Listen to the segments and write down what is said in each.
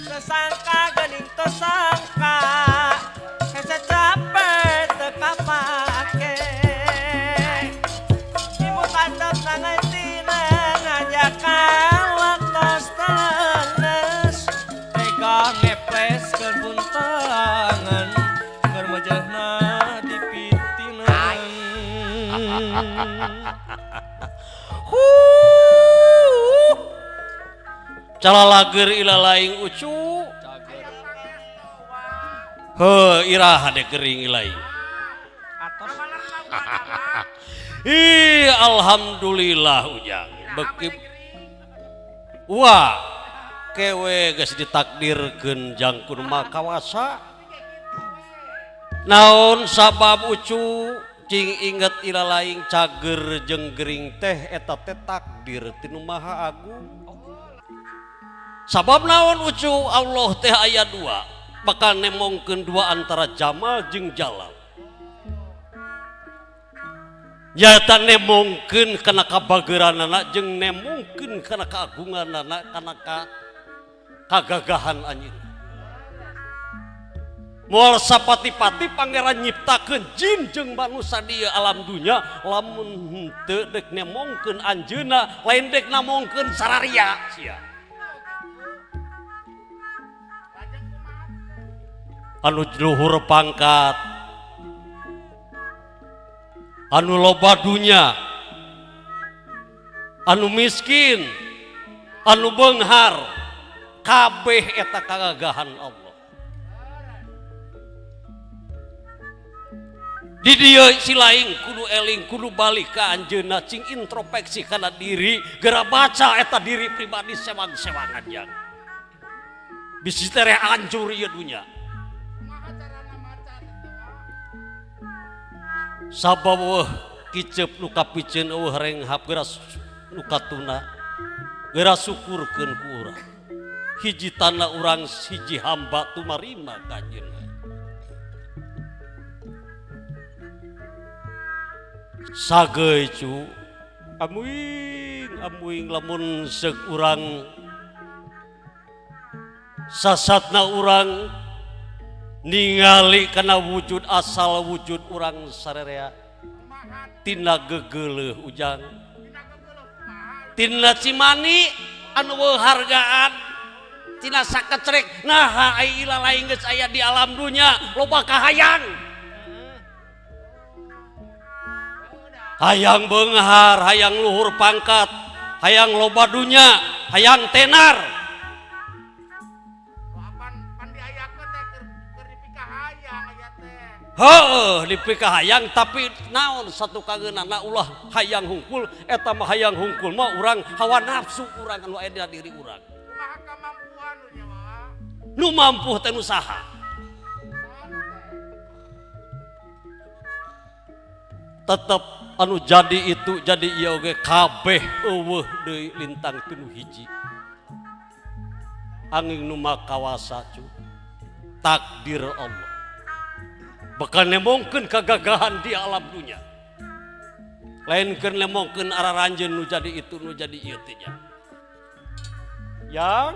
Sesangka gening tersangka hese capek teka pake imut antep nangetina ngajak waktos tenes tega ngepres ke buntangan kermejehna dipitinan calalager ilalaing ucu irah hade gering ilaing alhamdulillah ujang beki wah kewe geus ditakdirkeun jangkun makawasa naon sabab ucu cing inget ilalaing cager jeung gering teh eta teh takdir tinu Maha Agung. Sabab naon ucu Allah teh aya dua bakal nemongkeun dua antara Jamal jeung Jalal. Nyata nemongkeun kana kabageranana jeung nemongkeun kana keagunganana kana kagagahan anjeunna. Moal sapati-pati pangeran nyiptakeun jin jeung manusia di alam dunya lamun teu dek nemongkeun anjeunna lain dek namongkeun sararia sia. Anu luhur pangkat anu loba dunya anu miskin anu beunghar kabeh eta kagagahan Allah. Di dieu silaing kudu eling kudu balik ka anjeunna cing introspeksi kana diri geura baca eta diri pribadi sewang-sewangan jang bisi tere hancur ieu dunya. Sabab kicep nu kapicen renghap geura nu katuna geura syukurkeun ku urang hiji tanda urang hiji hamba tumarima ka anjeunna. Sageuy cu amuing lamun seuk urang sasatna urang ningali kana wujud asal wujud urang sarerea tina gegeuleuh ujang tina cimani anu hargaan tina sakecrek nah ai ilalaing geus aya di alam dunya loba kahayang hayang beunghar hayang luhur pangkat hayang loba dunya hayang tenar. Dipikah hayang tapi naon satu kageunana ulah hayang hungkul eta mah hayang hungkul mah urang hawa nafsu urang anu aya di diri urang. Kumaha kamampuan nu mampu teh nu saha? Tetep anu jadi itu jadi ieu oge kabeh eueuh deui lintang tinu hiji. Angin nu makawasa cu. Takdir Allah. Bakal nemongkeun kagagahan di alam dunya. Lain keur nemongkeun araranjeun nu jadi itu nu jadi ieu teh nya. Yang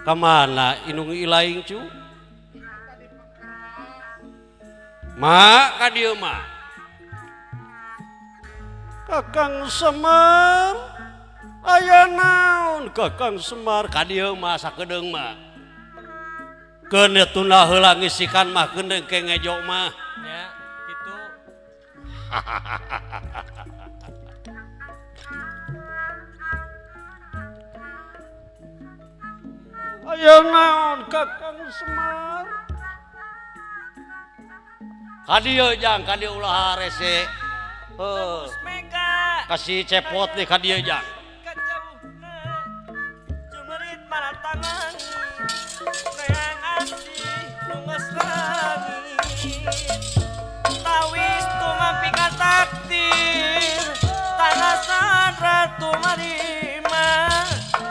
kamana inung ilaing cu? Ma ka dieu mah. Kakang Semar aya naon Kakang Semar ka dieu mah sakedeung mah. Keun tuna heula ngisikan mah keun ke ngejo mah ya kitu. Aya naon Kakang Semar? Ka dieu jang ka dieu ulah rese. Mega Kasih cepot nih ka dieu jang. kajauhna cumerit maratangan reang ati nu geus tawis tumampi ka takdir tanah ratu marima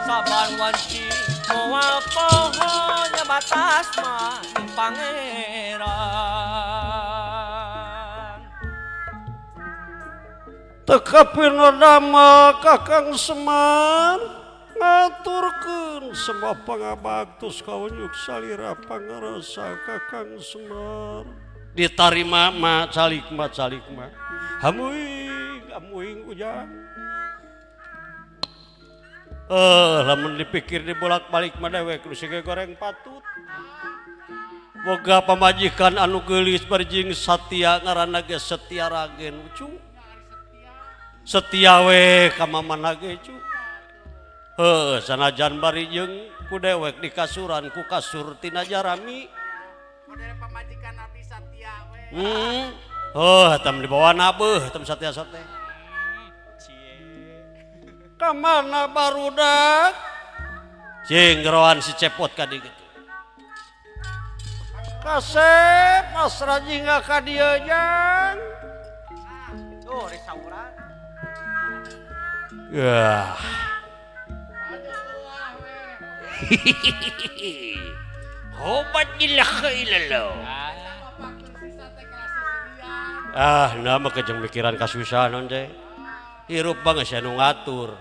saban wanci moal pohonya batas mah pangeran teka pinodama Kakang Semar ngaturkeun semua pangabaktos kawanyuk salira pangarasa Kakang Semar ditarima ma calik hamuing ujang lamun dipikir dibolak-balik mah dewek nu sige goreng patut boga pamajikan anu geulis barjing satia ngaranna ge Setia Ragen cu setia we ka mamana ge cu sanajan bari jeung ku dewek di kasuran ku kasur tina Jarami model pamajikan abdi Satya we tam dibawa beuh tam Satya teh ka mana barudak cing geroan si cepot ka dieu kitu kasep asra jingga ka dieu jang tuh risa urang yah Obat ilaha illallah. Nama kejeng mikiran kasusahan teh. Hirup banget sia nu ngatur.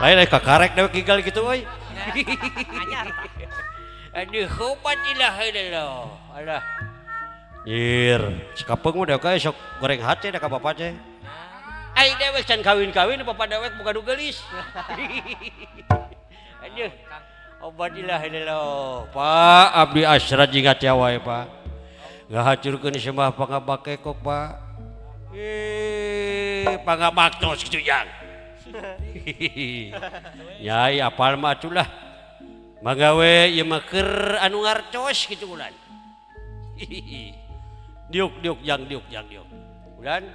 Lain kakarek dewek gigal gitu euy. Aduh, obat ilaha illallah. Alah. Yir, sekapeung mah dewek sok goreng hate da ka bapa teh. Ai dewek can kawin-kawin bapa dewek buka nu geulis. Aduh, obat ilaha illallah. Pak abdi asra jingga tia wae, Pak. Ngahacurkeun sembah pangabake kok, Pak. Pangabaktos kitu yang. Nyai apal mah atulah. Magawe ieu mah keur anu ngarcos kitu ulan. Diuk jang. Ulan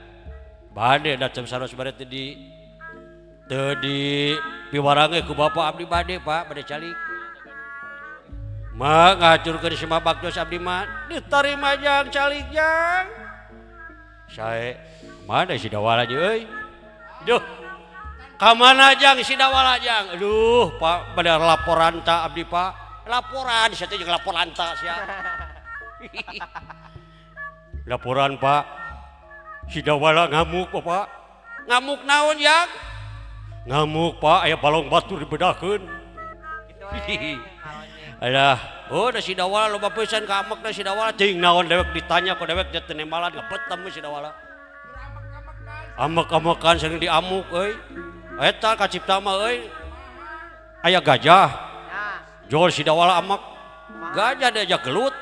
bade datang saros bare teu di piwarange ku bapa abdi bade Pak, bade calik. Mah ngacurkeun si baktos abdi mah ditarima jang calik jang. Sae mana si dawala euy? Duh. Kamana jang si dawala jang? Aduh, Pak, pada laporan ta abdi Pak. Laporan, saya teh jeung laporan ta sia. Laporan Pak. Si dawala ngamuk Pak. Ngamuk naon jang? Ngamuk Pak, aya balong batur dibedahkeun. Alah, da si dawala loba pisan ka amek da si dawala teuing naon dewek ditanya ku dewek teu nemalan ngepeutem si dawala. Amek-amekan sering diamuk euy. Eta kacipta mah euy aya gajah jol si dawala amak gajah diajak gelut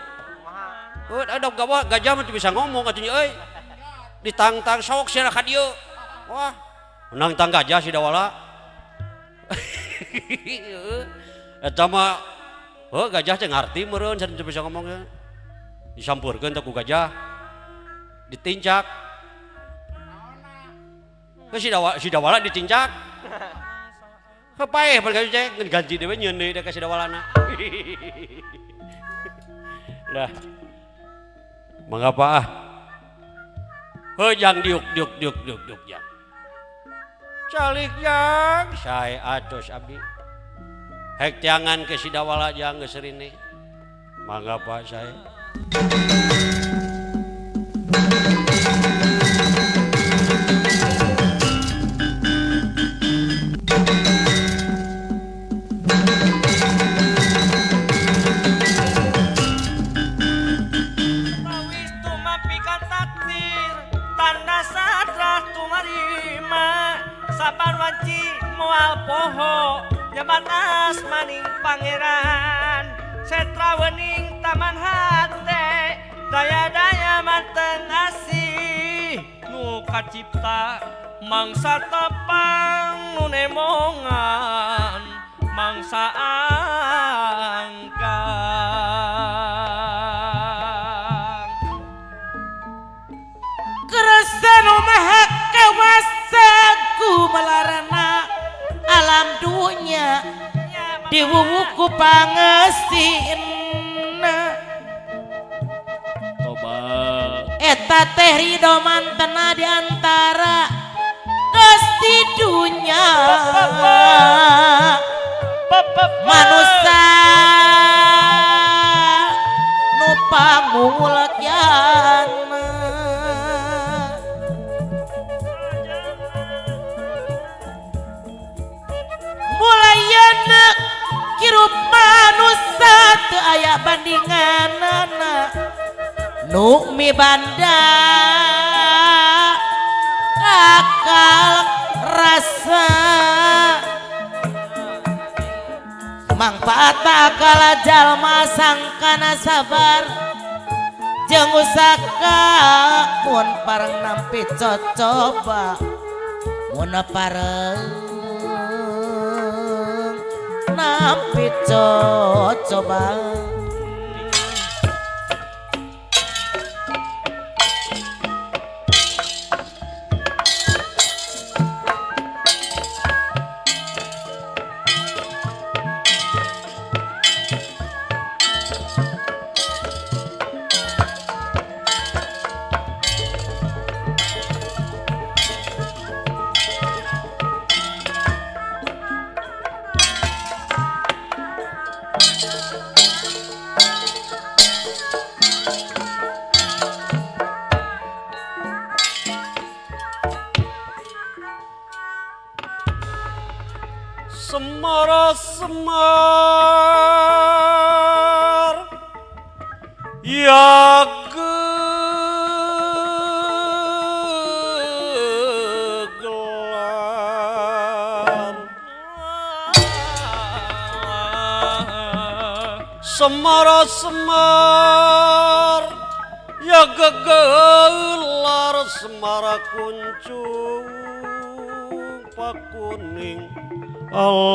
ada gajah mah bisa ngomong atunya euy ditangtang sok sia ka dieu wah menang tang gajah si dawala eta mah gajah teh ngarti meureun can bisa ngomong disampurkeun teh ku gajah ditincak si dawala ditincak kepaeh perkara cek ganti dewe nyeun deui da ka si dawalana. Lah. Mangapa ah? Hejang diuk jang. Calik jang sae atos abdi. Hek tiangan ke si dawala jang geus rine. Mangapa sae? Poho nyebat asmaning pangeran setra wening taman hate daya-daya manteng asih nu kacipta mangsa tepang nu nemongan mangsa angkang kerasa nu maha kawasa ku melarana alam dunia diwuwuku pangesina toba eta teh ridho mantena diantara geus di dunya manusia nu pangulkyana mulai anak hirup manusia teu aya bandinganana nu mibanda akal rasa mangfaat akal jalma sangkana sabar jeung usaka mun pareng nampi cocoba mun pareng nampi cocoba Semar semar ya gegelan semar semar ya gegelar semar kuncung pakuning alam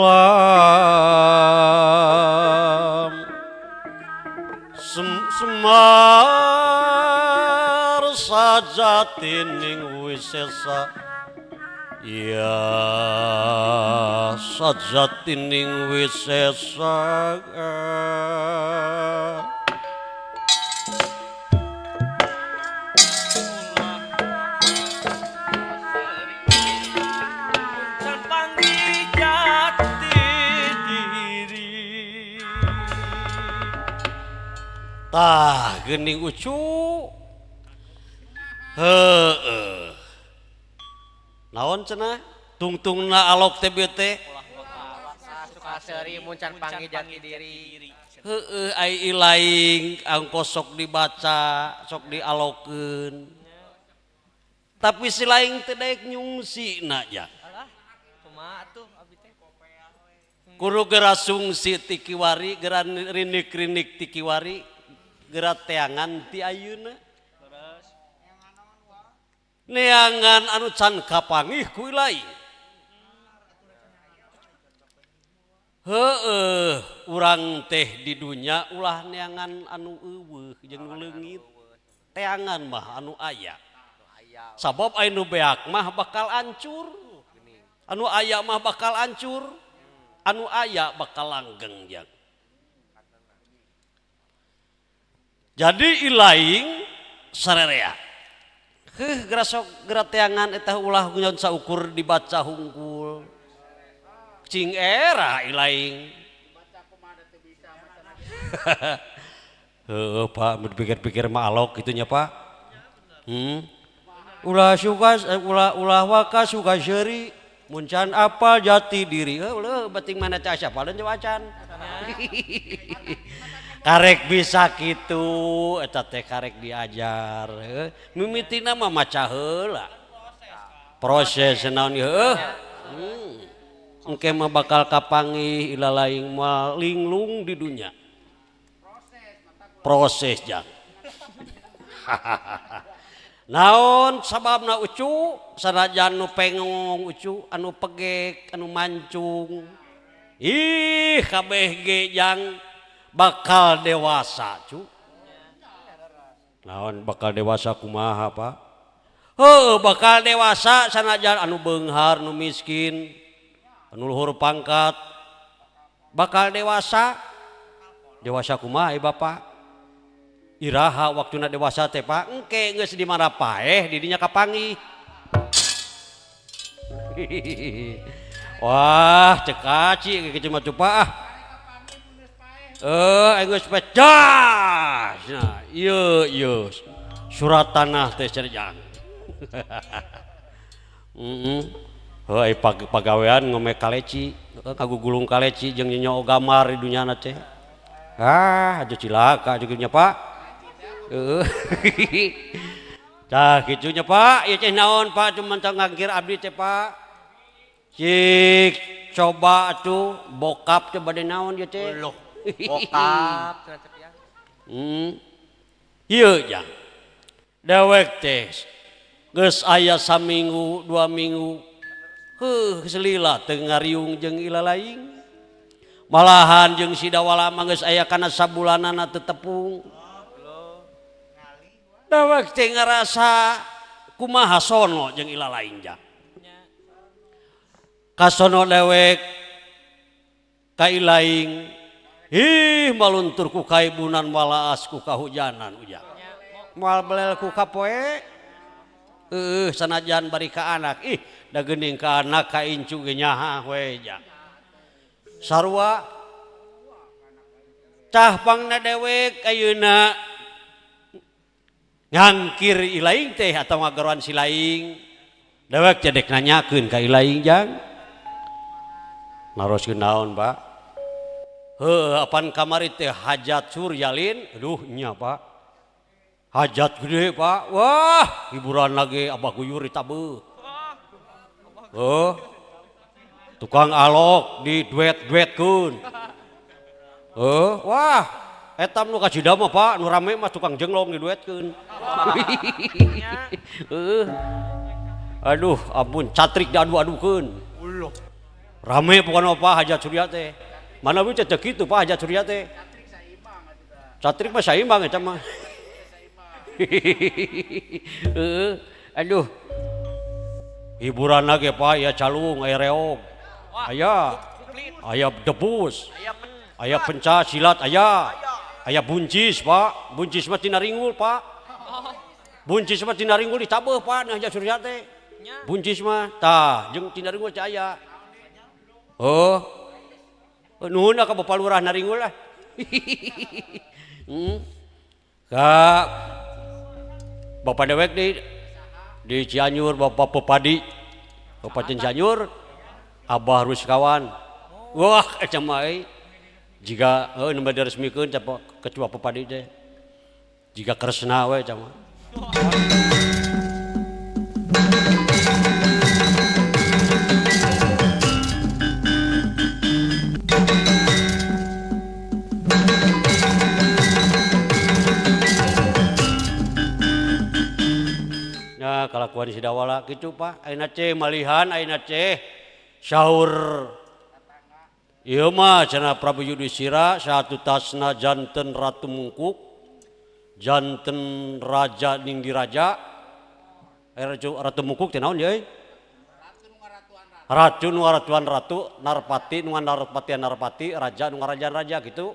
semar sajatining wisesa ya sajatining wisesa tah geuning ucu heueuh naon cenah tungtungna alok TBT Sukaseri muncan panggih jati diri. heueuh ai ilaing angkos sok dibaca sok dialokeun tapi si laing teh daek nyungsina ya kumaha atuh abi teh kudu geura sungsi ti kiwari geura rindik-rindik ti kiwari geura teangan ti ayeuna neangan anu can kapangih ku lain heueuh urang teh di dunya ulah neangan anu eueuh jeung leungit teangan mah anu aya sabab anu beak mah bakal hancur anu aya mah bakal hancur anu aya bakal langgeng jang jadi ilaing sarerea geura sok geura teangan eta ulah nyaon saukur dibaca hungkul cing era ilaing heueuh Pak berpikir-pikir mah alok gitunya Pak ulah suka ulah waka suka seuri muncan apal jati diri heueuh bating mana teh asa paleun wacan karek bisa gitu eta teh karek diajar mimitina mah maca heula proses naon heueuh engke mah bakal kapangih ila laing mah linglung di dunya proses jang naon sababna ucu sanajan nu pengong ucu anu pegek anu mancung ih kabeh ge jang bakal dewasa cu naon bakal dewasa kumaha Pak bakal dewasa sanajan anu beunghar nu miskin anu luhur pangkat bakal dewasa kumaha Bapak iraha waktuna dewasa teh Pak engke geus di mana paeh di dinya kapangi. Wah cekaci ke cuma coba ah. Geus pecah. Nah, ieu surat tanah teh cerjang. Heuh pagawean ngome kaleci, kagugulung kaleci jeung nyonya gamar di dunyana teh. Aja cilaka juga nya Pak. Tah kitu nya Pak, ieu teh naon Pak cuman tang ngangkir abdi teh Pak. Cik coba atuh bokap teh bade naon ieu teh? Loh, bokap. Ieu jang. Dewek teh geus aya saminggu 2 minggu. Selila teu ngariung jeung ilalaing. Malahan jeung si dawala mah geus aya kana sabulanana teu tepung. Dewek teh ngarasa kumaha sono jeung ilalaing jang. Kasono dewek ka ilaing maluntur ku kaibunan malaas ku kahujanan ujang. Moal belel ku kapoe sanajan bari ka anak da geuning ka anak ka incu ge nyaha we jang. Sarua tah pangna dewek ayeuna ngangkir ilaing teh atau ngagaroan si laing. Dewek cedek nanyakeun ka ilaing jang. Naroskeun naon Pak? Apan kamari teh hajat suryalin? Aduh nya Pak. Hajat gede Pak. Wah, hiburan lagi Abah Guyur ditabeuh. Tukang alok di duet-duetkeun. Wah, eta nu kacida mah Pak, nu rame mah tukang jenglong diduetkeun. Aduh, ampun catrik diadu-adukeun. Rame bukan apa hajat surya teh. Mana we teh kitu Pak hajat surya teh. Catrik mah saimbang eta mah. Aduh. Hiburan lagi Pak aya calung, aya reog. Aya debus. Aya penca silat aya. Aya buncis Pak. Buncis mah tina ringul Pak. Buncis mah tina ringul ditabeuh Pak nah hajat surya teh. Buncis mah tah jeung tina ringul teh aya. Nuhun ka Bapak Lurah naringul lah. Ka Bapak dewek di Cianjur Bapak Pepadi. Bapak Cianjur Abah Ruskawan. Wah eta mah jiga nu diresmikeun ketua Pepadi teh. Jiga kresna we eta mah. Kalakuan si dawala gitu Pak ayeuna teh malihan ayeuna teh syaur ieu mah cenah Prabu Yudisira satu tasna janten Ratu Mungkuk janten Raja Ninggi Raja Ratu Mungkuk teh naon ye Ratu nu ngaratuan ratu Narpati nu ngarapatian Narpati Raja nu ngarajan raja gitu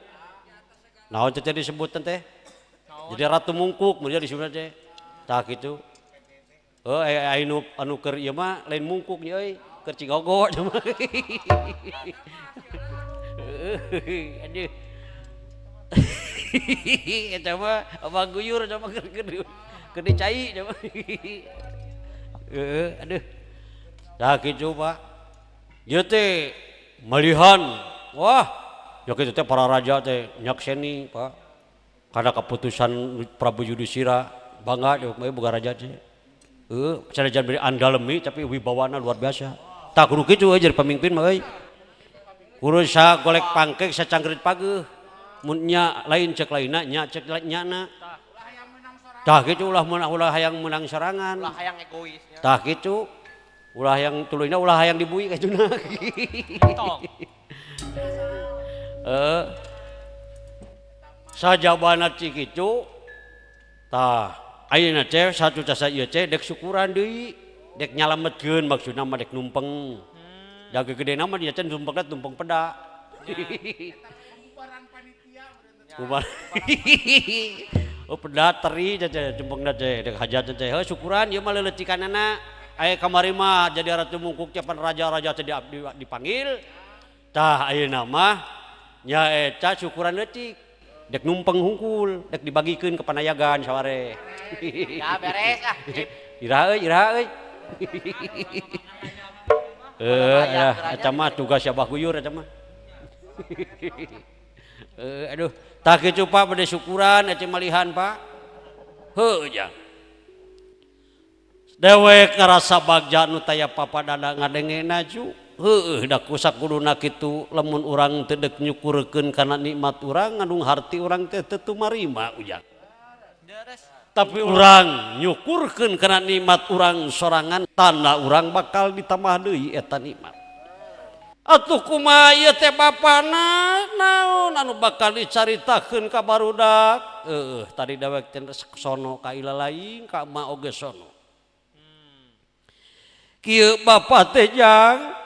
naon teh disebutkeun teh jadi Ratu Mungkuk mun disebutna teh tah kitu. Anu keur ieu mah lain mungkuk nya euy, keur cigogo mah. Aduh. Eta mah Abah Guyur mah keur dicai mah. Aduh. Tah kitu Pak. Ieu teh malihan. Wah, ya kitu teh para raja teh nyakseni Pak. Karena keputusan Prabu Yudisira bangga deuk boga raja teh. Sanajan beri andalemi tapi wibawana luar biasa. Tak kudu kitu jadi pemimpin mah euy. Kudu golek pangkek sacangkrit pageuh. Mun nya lain cek lainna nya cek nyana. Tah kitu ulah hayang menang serangan. Ulah hayang egois nya. Tah kitu. Ulah hayang tuluyna ulah hayang dibui kajuna. Sajabana cik kitu. Tah ayeuna teh satu tasa ieu teh dek syukuran deui, dek nyalametkeun maksudna mah dek numpeng. Da gegedena mah dia teh numpengna tumpeng peda. Eta pembubaran panitia Bubar. Oh pedat teri jaja jempengna teh dek hajat teh. Heuh syukuran ieu mah leuleucikanana. Aya kamari mah jadi ratu mungkuk capan raja-raja teh dipanggil. Tah ayeuna mah nyaeta syukuran leutik. Dek numpeng hungkul, dek dibagikeun ke panayagan saware. Ya beres ah. Iraha euy. Eta mah tugas Abah Guyur eta mah. Aduh, tak kitu Pak bade syukuran ece malihan Pak. Heuh jang. Dewek ngarasa bagja nu taya papadada ngadengena ju. Heuh da kusak kuduna kitu lamun urang teu deuk nyukurkeun kana nikmat urang ngandung harti urang teh teu marima ujang. Tapi urang nyukurkeun kana nikmat urang sorangan tanda urang bakal ditambah deui eta nikmat. Atuh kumaha ieu teh bapana naon anu bakal dicaritakeun ka barudak? Tadi dewek teh sono ka ilalaing ka emak oge sono. Kieu bapa teh jang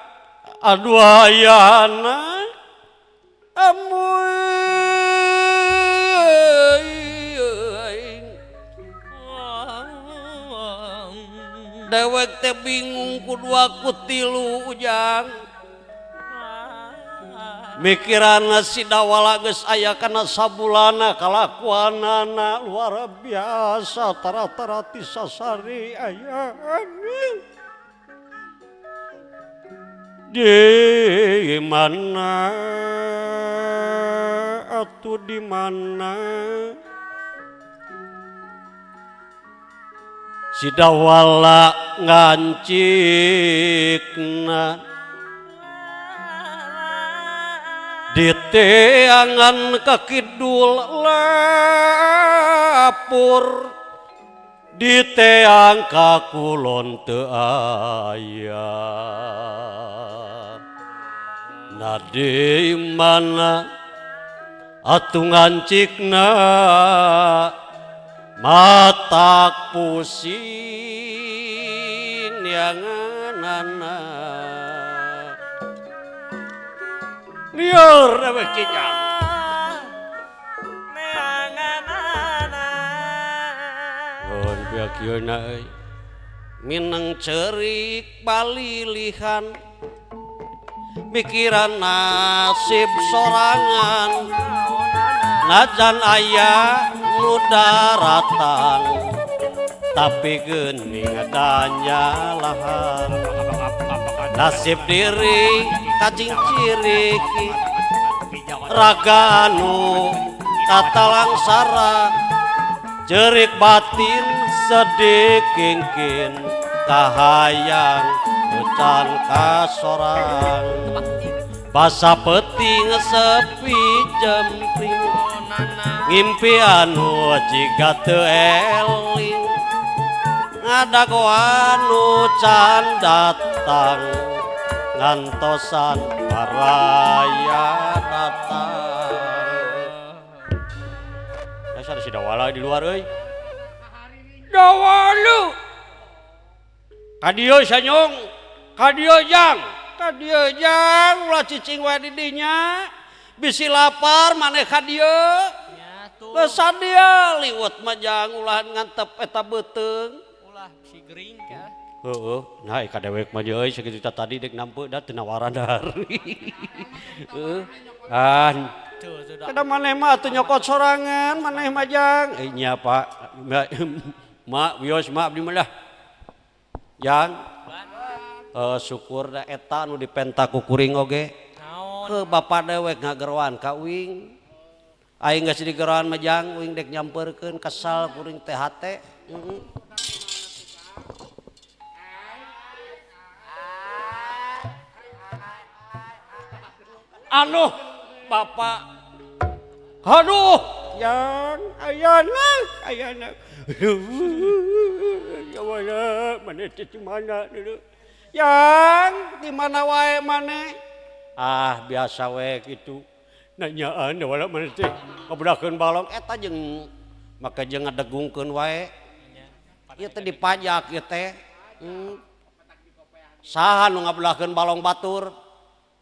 aduh ayana dewek teh bingung kudua kutilu ujang mikiranna si dawala geus aya kana sabulana kalakuanana luar biasa tara-tara ti sasari aya di mana atuh di mana si dawala ngancikna di teangan ka kidul lapur di teang ka kulon teu aya na di mana atuh ngancikna matak pusing yanganana liur dewek kijang nuhun pihak yeuna euy mineng ceurik balilihan mikiran nasib sorangan najan aya nu daratan tapi geuning danyalahan nasib diri kacing ciriki raga anu tatalangsara jerik batin sedih kingkin kahayang ucan kasorang basa peting sepi jempling ngimpi anu jiga teu eling ngadago anu can datang ngantosan maraya datang. Dasar si dawala di luar euy. Dawalu. Kadieu sanyong, kadieu jang ulah cicing wae di dinya. Bisi lapar maneh kadieu. Geus sadia liwet mah jang ulah ngantep eta beuteung. Ulah si gering ka. Heeh, nah ka dewek mah euy sakitu tadi dek nampeu da teu nawaran dahar. Heeh. Kan. Kada maneh mah atuh nyokot sorangan, maneh mah jang. Nya Pak. Mak wios mak abdi mah dah. Jang. Syukur da eta anu dipenta ku kuring oge. Ke bapa dewek ngageroan ka uing. Aing geus digeroan mah jang uing dek nyampeurkeun kesal kuring teh hate. Aduh, Bapak. Aduh, yang ayana. Ya mana di mana dulu? Yang di mana wae mana? Ah, biasa wae gitu. Nanyaan da wala mana teh. Kabudakeun balong eta jeung maka jeung ngadegungkeun wae. Ieu teh dipajak ieu teh. Saha nu ngabelahkeun balong batur?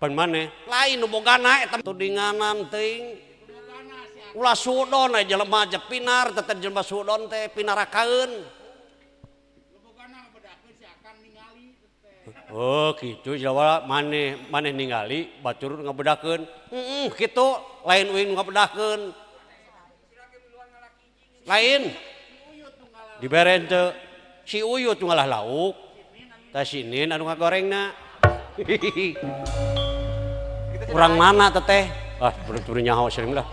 Pan maneh lain nu bogana eta tudinganan teuing ulah sudon aja jelema aja pinar tetep jelema sudon teh pinarakaeun. Oh gitu jawa maneh ningali batur ngabedakeun. Kitu lain uing ngabedakeun. Lain diberen teu si Uyut ngalah lauk. Tah sinin anu ngagorengna. Urang mana teteh? Ah, buru-buru nyaho sering lah.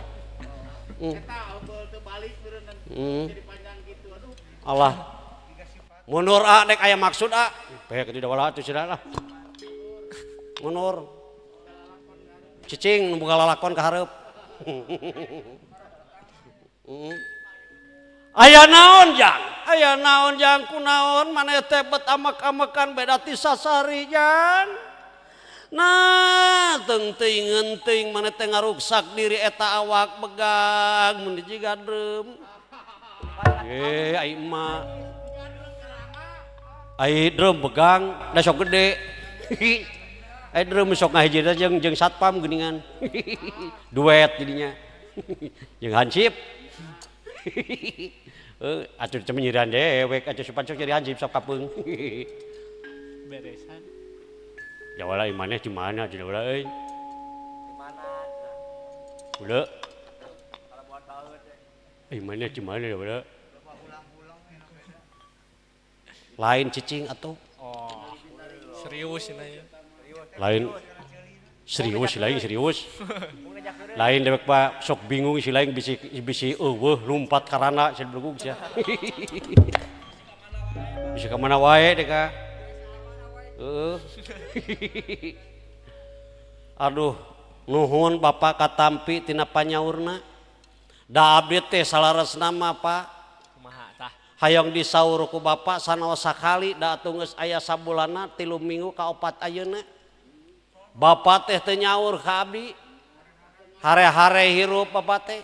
Allah. Mundur dek aya maksud Pek di dawala atuh cenah lah. Mundur. Cicing nu boga lalakon ka hareup. Aya naon jang? Aya naon jang kunaon maneh teh bet amek-amekan beda ti sasari jang. Nah, teuing maneh teh ngaruksak diri eta awak begang mun jiga dreum. Ai emak. Ai dreum begang da sok gede. Ai dreum sok ngahiji jeung satpam geuningan. Duet jadinya. Jeung hansip. Atuh teh nyirian dewek atuh supancok jadi hansip sok kapeung. Beresan. Jawala imaneh di mana di jawala euy? Di mana? Udah. Kalau buat baut teh. Imaneh di mana jawala? Lain cicing atuh. Oh. Serius ini ya. Lain serius. Lain dewek Pak sok bingung si lain bisi eueuh lumpat karana sia bergug sia. Bisa ka mana wae deh ka. Aduh, nuhun Bapak katampi tina panyaurna. Da abdi teh salaresna mah Pak. Kumaha tah? Hayang disaur ku Bapak sanaos sakali da atuh geus aya sabulana 3 minggu ka 4 ayeuna. Bapak teh teu nyaur ka abdi. Hare-hare hirup Bapak teh.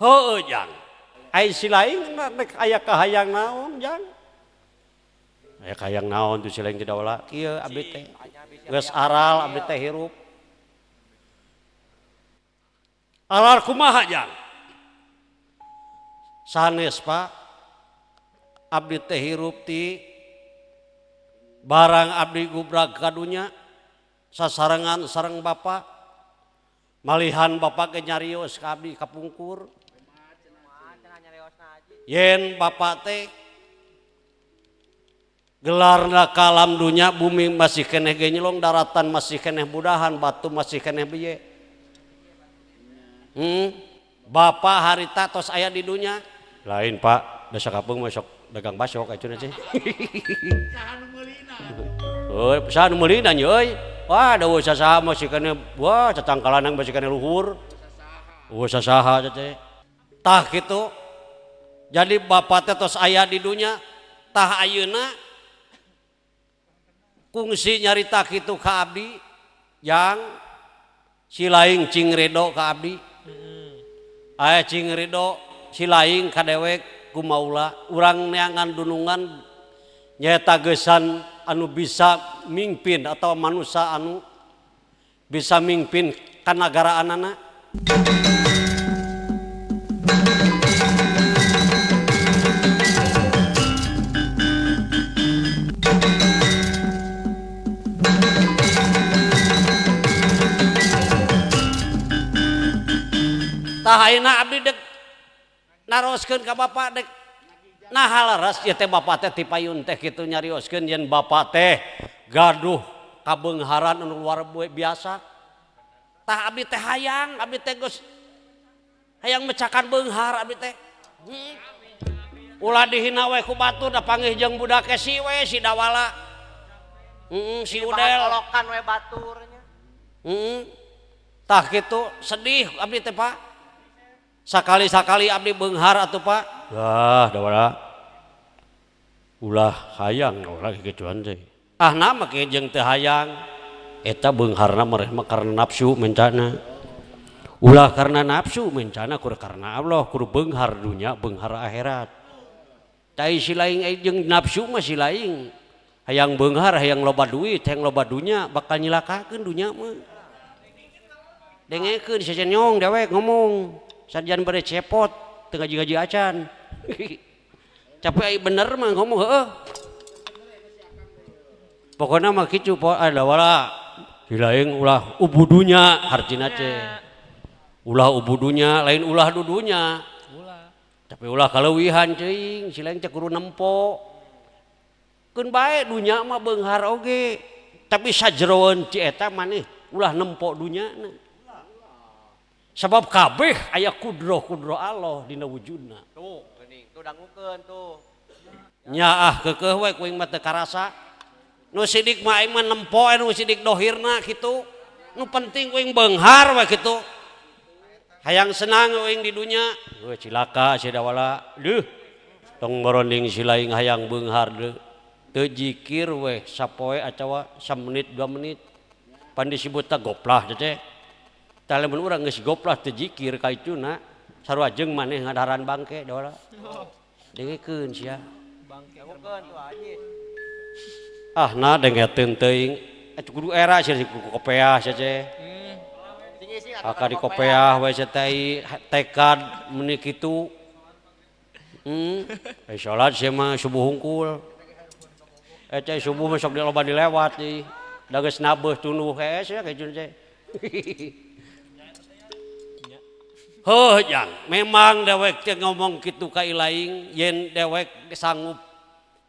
Heueuh jang. Ai silaing rek aya kahayang naon jang. Aya kahayang naon tuh silaing teh daola. Kieu abdi teh. Geus aral abdi teh hirup. Aral kumaha jang? Sanes Pak. Abdi teh hirup ti barang abdi gubrag kadunya sasarengan sareng Bapak. Malihan Bapak ke nyarios ka abdi kapungkur. Yen Bapak teh gelarna ka alam dunya bumi masih keneh ge nyelong daratan masih keneh budahan batu masih keneh biye. Bapak harita tos aya di dunya. Lain Pak, da sakapeung mah sok dagang basok atuh teh. Oh, saha nu meulina nya euy? Wah, da saha masih keneh wah cacangkalanang masih keneh luhur. Saha teh. Tah kitu. Jadi Bapak teh tos aya di dunya, tah ayeuna kungsi nyarita kitu ka abdi yang silaing cing redo ka abdi. Aya cing redo silaing ka dewek ku maula urang neangan dunungan nyaeta geusan anu bisa mingpin atau manusia anu bisa mingpin ka nagaraanana. Tah ayeuna abdi dek naroskeun ka Bapak dek nah laras ya teh Bapak teh ti payun teh kitu nyarioskeun yen Bapak teh gaduh kabeungharan anu luar biasa. Tah abdi teh hayang, abdi teh geus hayang mecakan beunghar abdi teh. Ulah dihina we ku batur da panggih jeung budak si we si dawala. Si udel Olokan we baturnya. Tah kitu sedih abdi teh Pak. Sakali-sakali abdi beunghar atuh Pak. Dah dawala. Ulah hayang ulah kituan teh. Ah nama ke jeung teu hayang. Eta beungharna mareh mah karna nafsu mencana. Ulah karena nafsu mencana kur karena Allah kur beunghar dunya beunghar akhirat. Tai silaing jeung nafsu mah silaing. Hayang beunghar hayang loba duit, hayang loba dunya bakal nyilakakeun dunya mah. Dengekeun saja nyong dewek ngomong. Sarjan bade cepot teu ngaji-ngaji acan. Tapi bener mah ngomong heeh. Pokoknya mah kicu ada wala hilaing ulah ubudunya hartina teh. Ulah ubudunya lain ulah dudunya. Tapi ulah kaleuwihan ceuing silaing teh kudu nempo. Keun bae dunya mah beunghar oge. Tapi sajeroeun ci eta maneh ulah nempo dunyana. Sebab kabeh aya kudroh Allah dina wujudna. Tuh, geuning, tuh dangukeun tuh. Nya keukeuh we kuing mah teu karasa. Nu sidik mah aing mah nempo nu sidik dohirna kitu. Nu penting kuing beunghar we kitu. Hayang senang uing di dunya, cilaka sia wala. Deuh. Tong boronding silaing hayang beunghar deuh. Teu jikir we sapoe acawa 1 menit 2 menit. Pan disebutna goplah teh. Tah lamun urang geus goplah teu jikir ka ituna, sarua jeung maneh ngadaharan bangke da wala. Dengekeun sia. Dangukeun tuh Haji. Ah na dengeteun teuing. Kudu era sia kopeah sia teh. Aka di kopeah we teh tekad meuni kitu. Salat sia mah subuh hungkul. Teh subuh mah sok loba dilewat deui. Da geus nabeuh tunuh hee sia kajun teh. Heuh jang, memang dewek teh ngomong kitu ka ilaing yen dewek sanggup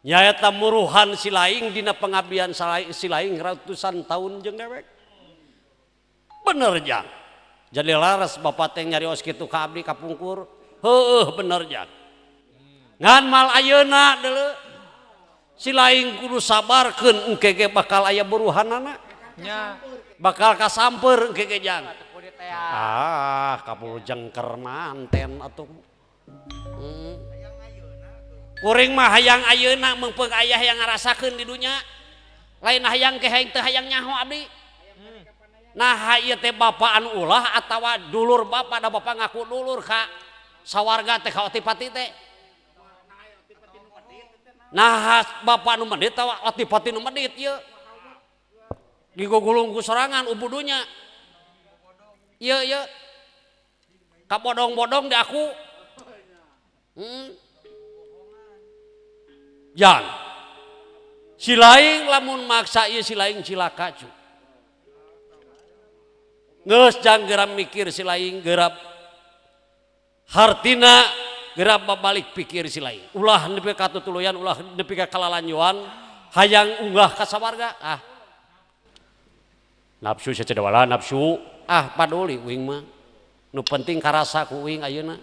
nyaeta muruhan si laing dina pengabdian si laing ratusan tahun jeung dewek. Bener jang. Jadi laras bapak teh nyarios kitu ka abdi kapungkur. Heueuh bener jang. Ngan mal ayeuna deuleu. Si laing kudu sabarkeun engke ge bakal aya buruhanana. Nya. Bakal kasamper engke ge jang. Kapul jengker manten atuh. Kuring mah hayang ayeuna meungpeung aya yang ngarasakeun di dunya. Lain hayang ke hayang teu hayang nyaho abdi. Nah ieu teh bapa anu ulah atawa dulur bapa da bapa ngaku dulur ka sawarga teh ka otipati teh. Nah bapa anu medit tawa otipati nu medit ieu. Digogulung ku sorangan ubudunya. Ieu kabodong-bodong di aku. Jang. Si laing lamun maksa ieu si laing cilaka cu. Geus jang geram mikir si laing gerap hartina gerap babalik pikir si laing. Ulah nepi ka tutuluyan, ulah nepi ka kalalanjuan, hayang unggah ka sawarga. Nafsu sacedah wala nafsu. Paduli uing mah. Nu penting karasa ku uing ayeuna.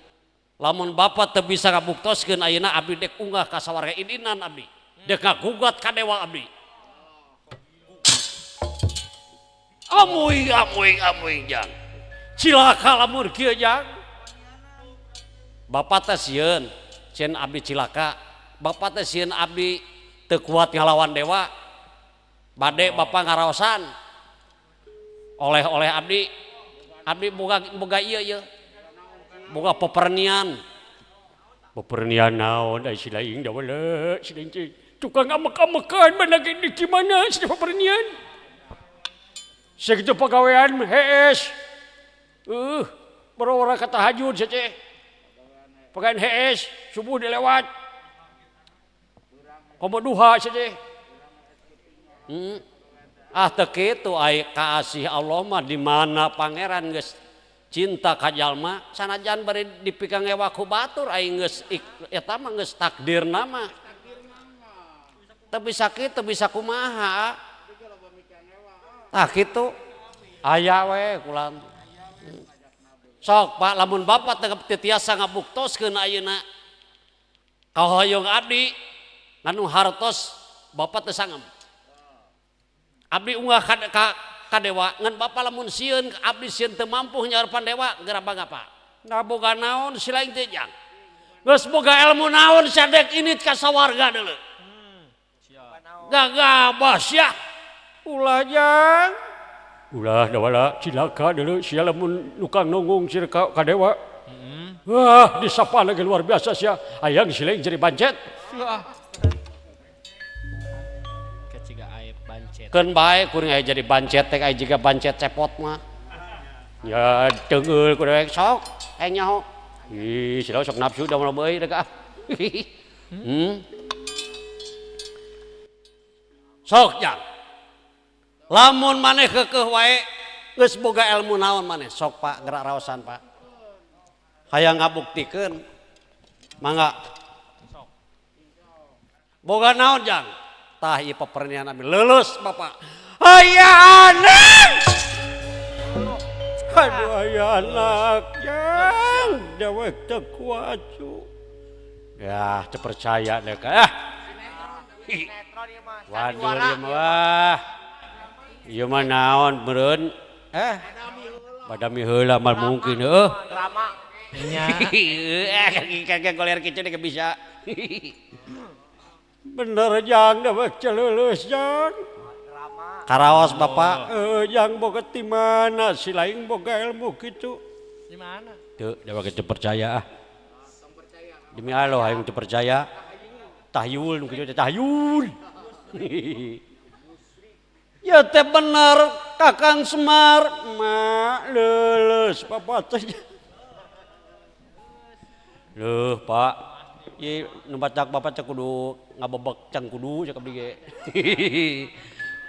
Lamun bapa teu bisa ngabuktoskeun ayeuna abdi dek unggah ka sawarga idinan abdi. Dek ngagugat ka dewa abdi. Amuing jang. Cilaka lamun kieu jang. Bapa teh sieun, cieun abdi cilaka. Bapa teh sieun abdi teu kuat ngalawan dewa. Bade bapa ngaraosan. Oleh abdi boga ieu boga pepernian naon ai si laing da wala si laing tukang amek-amekan mana di gimana si pepernian sakitu pagawean hees boro-boro ka tahajud sace pagawean hees subuh dilewat komo duha sace teu kitu ai kaasih Allah mah di mana pangeran geus cinta ka jalma sanajan bari dipikang ewa ku batur ai geus eta mah geus takdirna mah. Teu bisa kitu bisa kumaha. Kitu aya we kulan. Sok Pak lamun Bapak teu tiasa ngabuktoskeun ayeuna kahoyong abdi nganu hartos Bapak teu sangem. Abdi unggah ka dewa ngan bapa lamun sieun abdi sieun teu mampu nyarepan dewa geraba ngapa da boga naon si laing teh jang geus boga ilmu naon sadek init ka sawarga deuleu gagabah sia ulah jang ulah da wala cilaka deuleu sia lamun nukang nongong sia ka dewa wah disapa lagi luar biasa sia hayang si laing jadi bancet kan baik kuring aya jadi bancet teh aya jiga bancet cepot mah ya teungeul ku dewek sok nyaho Ih, sila sok nafsu dah mulai bae dah. Sok jang. Lamun maneh keukeuh wae geus boga ilmu naon maneh sok Pak gerak raosan Pak. Hayang ngabuktikeun. Mangga. Boga naon jang? Tah ieu pepernian abi leuleus Bapak. Aya anak. Aduh aya anak jang. Dewek teu kuacu. Ya, teu percaya deh ka. Waduh ieu mah. Ieu mah naon meureun? Badami heula mah mungkin heuh. Drama. Nya. Kagak goler kitu deh bisa. Bener jang dewek celeuleus jang. Karaos Bapak, jang boga ti mana si lain boga ilmu kitu. Di mana? Teu dewek teu percaya ah. Demi Allah hayang teu percaya. Tahyul nu kitu teh tahyul. Ya teh bener Kakang Semar, mak leuleus Bapak teh. Leuh Pak, ieu nu bacak Bapak teh kudu ngabebek can kudu cak abdi ge.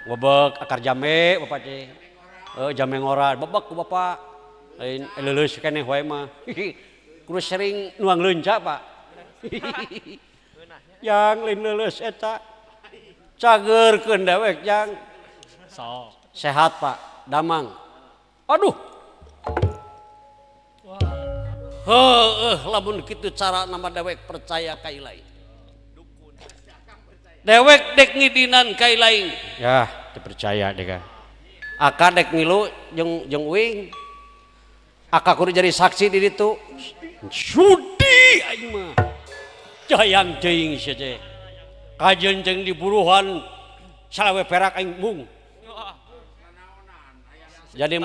Ngobek akar jame Bapak teh. Jame ngora bebek ku Bapak. Lain leuleus keneh wae mah. Kudu sering nuang leunca Pak. Yang lain leuleus eta. Cageurkeun dewek jang. Sok. Sehat Pak, damang. Aduh. Lamun kitu cara nama dewek percaya ka ilahi. Dewek dek ngidinan ka ilahi. Ya, dipercaya deh ka. Aka dek ngilu jeung uing. Aka kudu jadi saksi di ditu. Sudi aing mah. Jayang teuing sia teh. Kajeun jeung diburuhan salawe perak aing mung. Jadi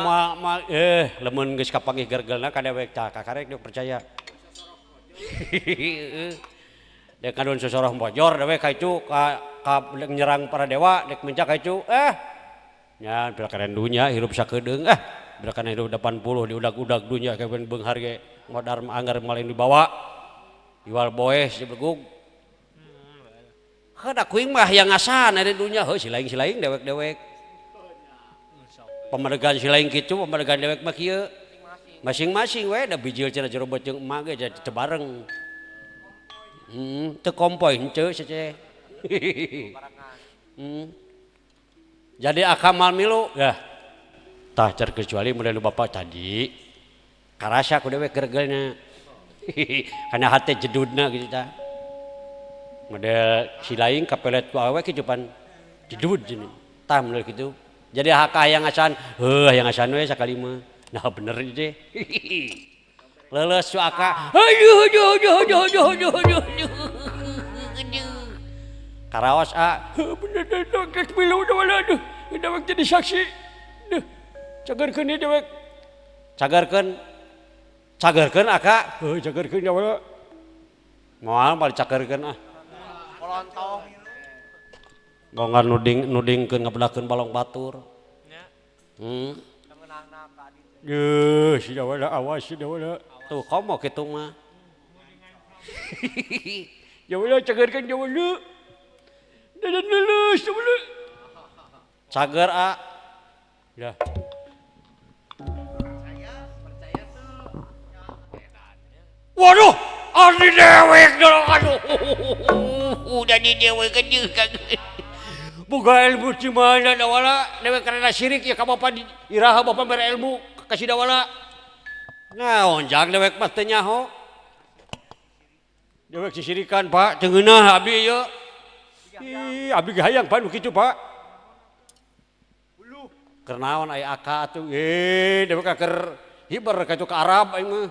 lemun geus kapanggih gergelna ka dewek tah kakarek dewek percaya. Dek kadon sosoroh bojor dewek ka itu ka nyerang para dewa dek mencak ka itu nya pilkaren dunya hirup sakedeung pilkaren hirup 80 di udag-udag dunya kawen beunghar ge modar anggar malin dibawa jual boes di begug. Kada kuing mah yang ngasan di dunya heuh silaing-silaing dewek-dewek. Pamadegan silaing kitu pamadegan dewek mah kieu masing-masing we da bijil cenah jero jeung emak ge teu bareng. Teu kompoy henteu cece. Jadi akamal milu ya. Tah cer kecuali model Bapak tadi karasa ku dewek gergelna. Kana hate jedudna gitu tah. Model silaing kapelet ku awewe kitu pan jedud cenah. Tah model kitu. Jadi haka yang asan, yang asan we sakali mah. Nah bener teh. Leuleus su aka. Aduh. Karaos bener dewek milu da aduh. Dewek jadi saksi. Cagerkeun ieu dewek. Cagerkeun aka. Cagerkeun da. Moal balik cagerkeun Polontong. Gongan nudingkeun ngabdakeun balong batur. Nya. Menangna ka ditu. Yeuh, si dawala awas si dawala. Tuh komo kitu mah. Dawala cagerkeun dawala. Dadan leuleus dawala. Cager Ya. Percaya tuh. Waduh, ari dewek aduh. Udah di dewe gede kan. Boga ilmu di mana dawala dewek karena syirik ya ka Bapa iraha Bapa mere ilmu kasih dawala. Naon jang dewek mah teu nyaho. Dewek sisirikan Pak, teu ngeunah abdi ieu. Ih, abdi ge hayang Pak nu kitu Pak. Keur naon aya aka atuh. Dewek keur hiber ka itu ka Arab aing mah.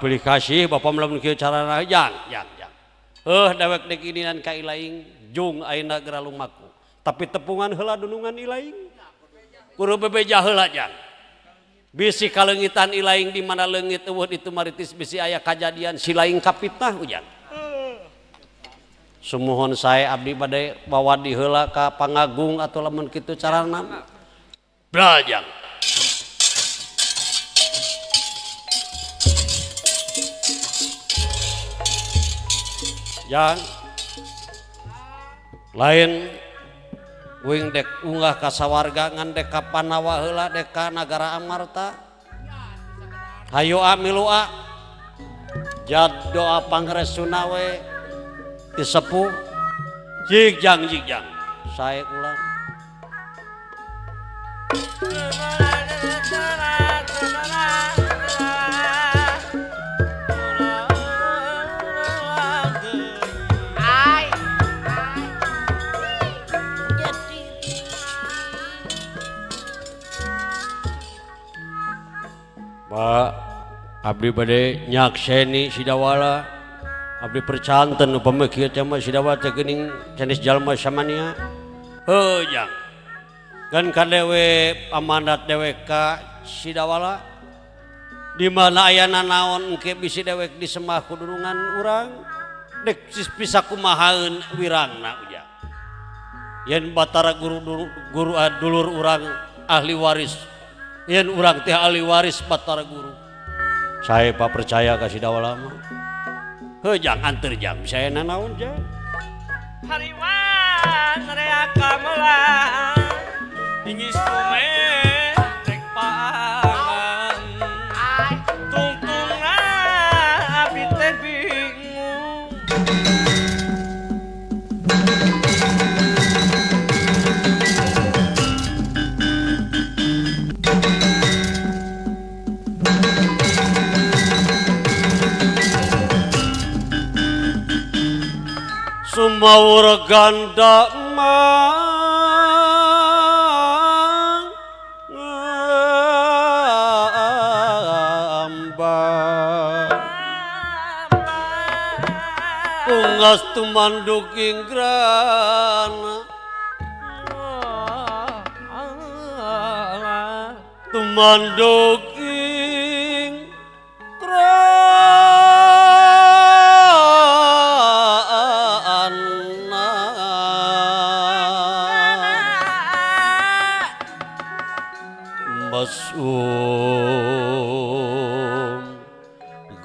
Pilih kasih Bapak melamun kieu carana jang. Dewek dek idinan ka ilaing jung ayeuna geura lumaku. Tapi tepungan heula dunungan ilaing. Kudu bebeja heula jang. Bisi kalengitan ilaing di mana leungit eueuh itu maritis bisi aya kajadian silaing kapitnah ujang. Sumuhun sae abdi bade bawa di heula ka Pangagung atau lamun kitu carana. Brajang. Yang lain wing dek unggah ka sawarga ngan dek ka Panawa heula dek ka Nagara Amarta. Hayu milua jad doa pangresuna we disepuh jigjang sae ulang. Pak, abdi bade nyakseni sidawala, abdi percanten upama kieu teh mah sidawala teh geuning sanes jalma samania. Heujang. Kan kadewe amanat dewek ka sidawala di mana ayana naon engke bisi dewek disemah kudurungan urang dek bisa kumahaeun wirangna uja. Yen batara guru dulur urang ahli waris. Yen urang teh ahli waris batara guru. Saya pak percaya ka sidawala mah. Heujang anteur jang saena naon jang. Hariwan rea kamelang ingis kume rek paangan tungtungna abdi teh bingung. Sumawur ganda Ungas tumanduk inggrana tumanduk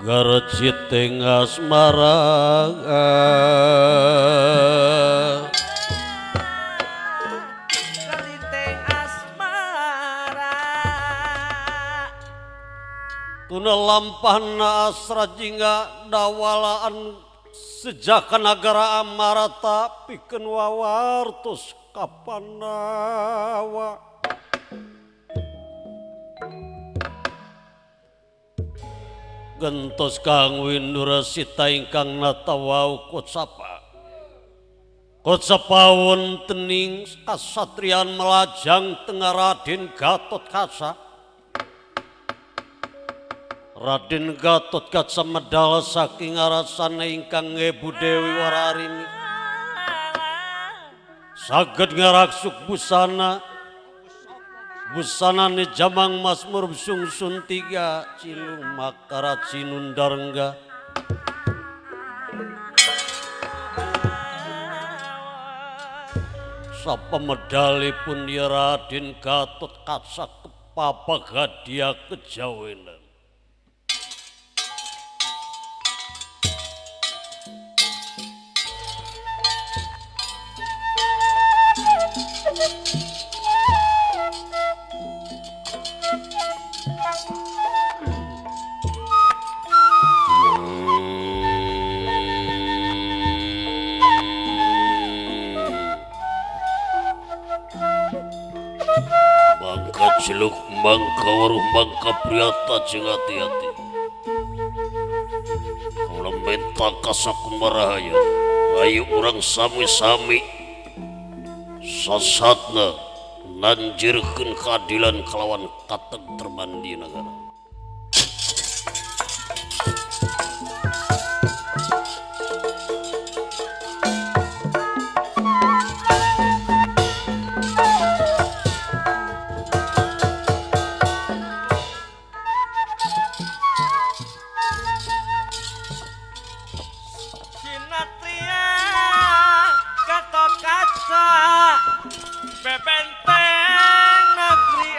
Garciteng asmara Garciteng asmara tuna lampahna asra jingga dawalaan sejak Nagara Amarta pikeun wawartos ka Pandawa. Gentos kang windura sita ingkang natawau kotsapa wontening kasatrian melajang tengah Raden Gatot Kaca. Raden Gatot Kaca medal saking arasana ingkang ngebu Dewi Wararini saged ngaraksuk busana busanane Jamang Masmur sungsun 3 Cilung Makara Cinundarengga sapa medalipun ya Raden Gatot Kaca kepapagadia kejawenan. Ciluk mangka waruh mangka priata jeung hati-hati kaula menta kasakumarahaya ayo urang sami-sami sasatna nanjirkeun keadilan kalawan katentreman di nagara. Bebenteng negeri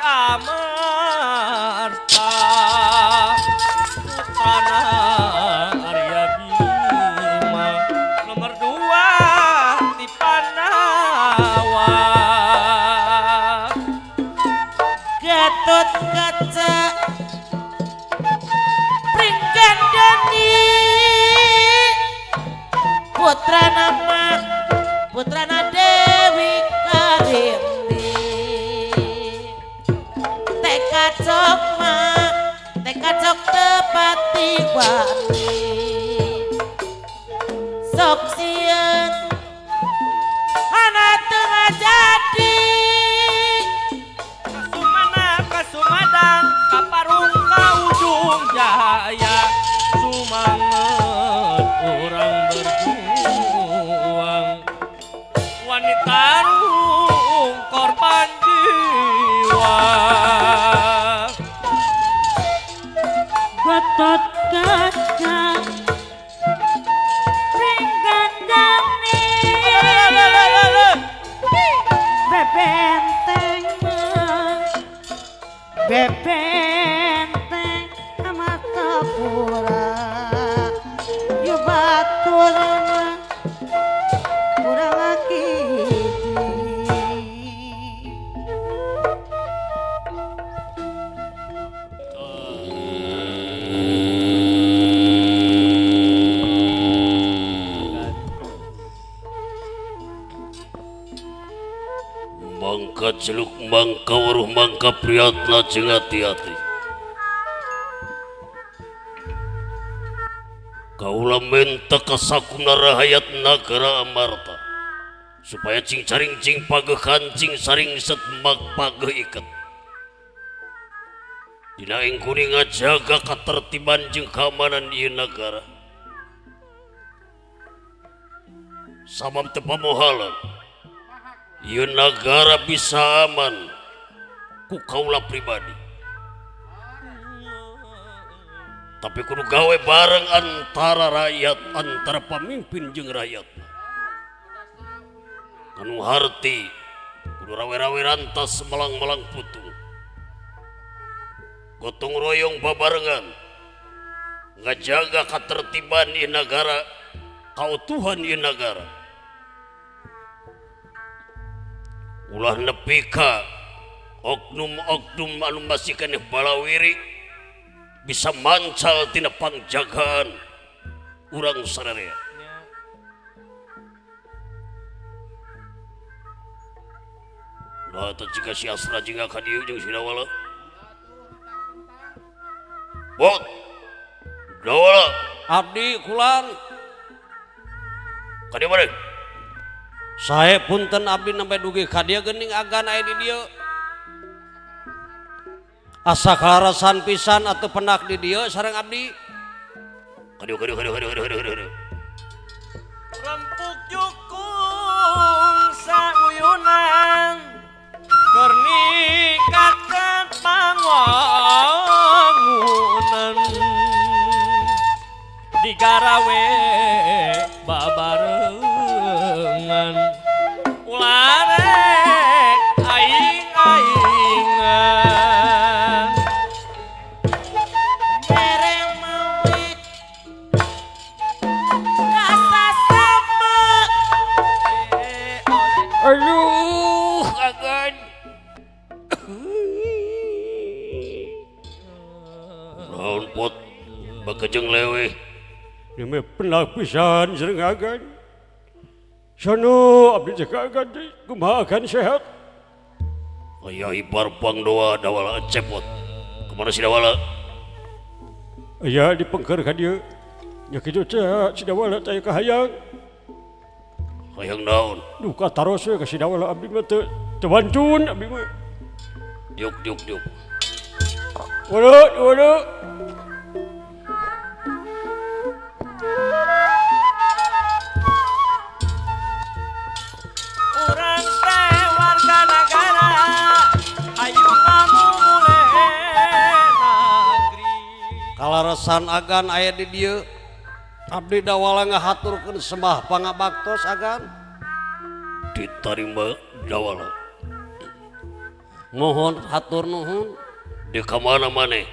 panca Pringgandani putrana Dewi Karimbi teka cok tepati wani sok sieun anak tengah jadi Kasumadang kaparung ka ujung jaya sumanget orang berjuang wanita rung korban jiwa Gatot kaca Pringgandani bebenteng Amatapura yubaturna kurang lagi mangka celuk mangka waruh mangka priyatna jeung hati-hati kaula minta kasakuna rahayat nagara Amarta supaya cing caring cing pagehan cing saring setmak pageh iket dina engkuni ngajaga katertiban jeung keamanan ieu nagara sabab teu pamohalan ieu nagara bisa aman ku kaula pribadi tapi kudu gawe bareng antara rakyat antara pamimpin jeung rakyat anu harti kudu rawe-rawe rantas melang-melang putung gotong royong babarengan ngajaga katertiban ieu nagara kautuhan ieu nagara ulah nepi ka oknum-oknum anu masih keneh balawiri bisa mancal tina pangjagaan urang sadaya lah eta jika si Asra jeung ka dieu jeung si Dawala bot Dawala abdi kulang ka dieu mare sae punten abdi nembe dugi ka dieu geuning agan aya di dieu asa kalarasan pisan atau penak di dieu sareng abdi kadieu rempuk jukung sauyunan keur ningkatkeun pangangunan digarawe babarengan ulah rek aing-aingan mereng mawit rasa sama aduh agan naon pot bakejeng lewe Ini pernah pisan sering agan. Sono abdi jaga agan deui, kumaha agan sehat. aya ibar pang doa Dawala cepot kemana si Dawala Aya di pengker ka dieu. Nya kitu teh si Dawala teh kahayang. hayang naon Duka taros we ka si Dawala abdi mah teu wancun abdi mah. diuk Waduh. urang teh warga negara hayu ngamuleh negeri kalarasan agan aya di dieu abdi Dawala ngahaturkeun sembah pangabaktos agan ditarima Dawala mohon hatur nuhun di kamana maneh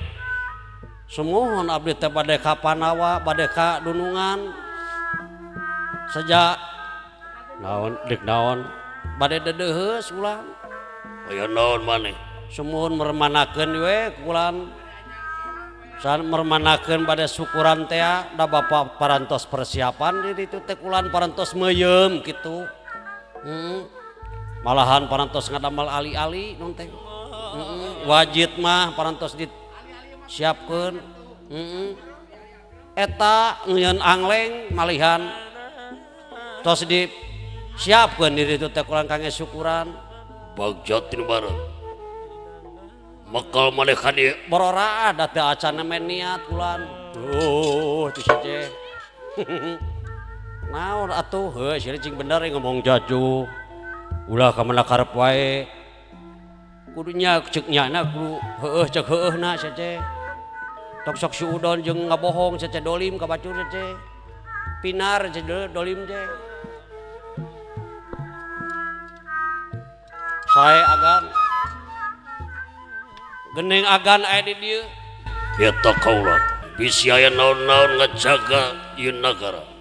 semohon abdi teh bade ka Panawa bade ka Dunungan sejak Naon dik naon? bade dedeuheus ulang aya naon maneh Sumun mermanakeun we kulan. San mermanakeun pada syukuran teh da Bapak parantos persiapan di ditu teh kulan parantos meuyeum kitu. Malahan parantos ngadamel ali-ali non teh. Wajib mah parantos disiapkeun. Eta ngeun angleng malihan tos disiapkeun di ditu teh kulan kangge syukuran. Bagjat tinu bareng. Mekal maneh ka dieu. Borora ada teh acan men niat kulan. Itu saja. Naon atuh heuh sia cing bener ngomong jaju. Ulah ka mana karep wae. Kudunya ceuk nyana kudu heueuh ceuk heueuhna saja. Tok sok si udon jeung ngabohong saja dolim ka bacur saja. Pinar saja dolim teh. Sae agan. Gening agan aya di dieu. Eta kaula bisi aya naon-naon ngajaga ieu nagara.